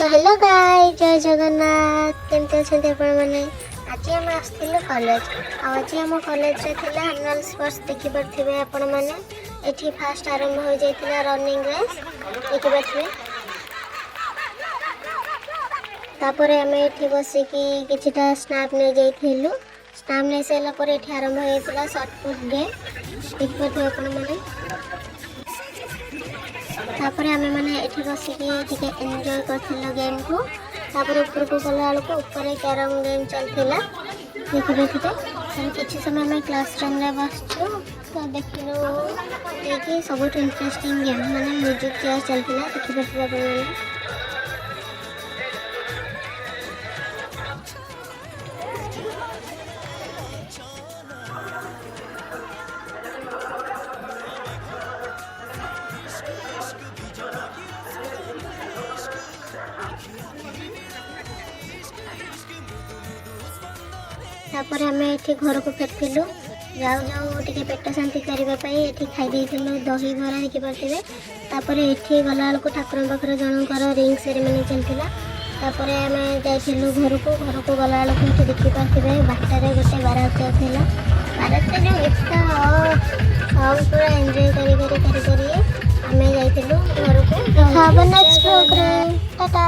तो hello guys, जय जगन्नाथ। केमती अच्छे आपण मैंने? आज आम आसलु कॉलेज। आज आम कॉलेज रे थिला एनुअल स्पोर्ट्स देखि पारथिबे आपण माने। एठी फास्ट आरंभ हो जाइतिला रनिंग रेस देखि पारथिबे। तापरे हमें एठी बसी कि किछटा स्नैप ने जाइथिलु। स्नैप ने सेला पर एठी आरंभ हो जाइतिला शॉटपुट गेम देखि पारथिबे आपण माने। तापर आमे माने एठी बसिकी टिके एन्जॉय करथिलु गेम को। तापर ऊपर को गला को ऊपर कैरम गेम चलथिला देखि देखिते। हम किछि समय में क्लासरूम रे बसछु तो देखिलु कि सब इंटरेस्टिंग गेम माने म्यूजिक चेयर चलथिला देखि देखिबा। तापर आमे एठी घर को फेरथिलु। जाऊ जाऊ टिके पेट शांति करबा पई एठी खाइ देथिलु दही बरा देखि पारथिबे। तापर एठी गलाल को ठाकुर बखरे जनकर रिंग सेरेमनी चलथिला। तापर आमे जाइथिलु घर को गलाल को एठी देखि पारथिबे बाटारे गोटे बारात जाथिला। बारात जो एकता सब पूरा एन्जॉय करी आमे जाइथिलु घर को। हाव अ नेक्स्ट प्रोग्राम टाटा।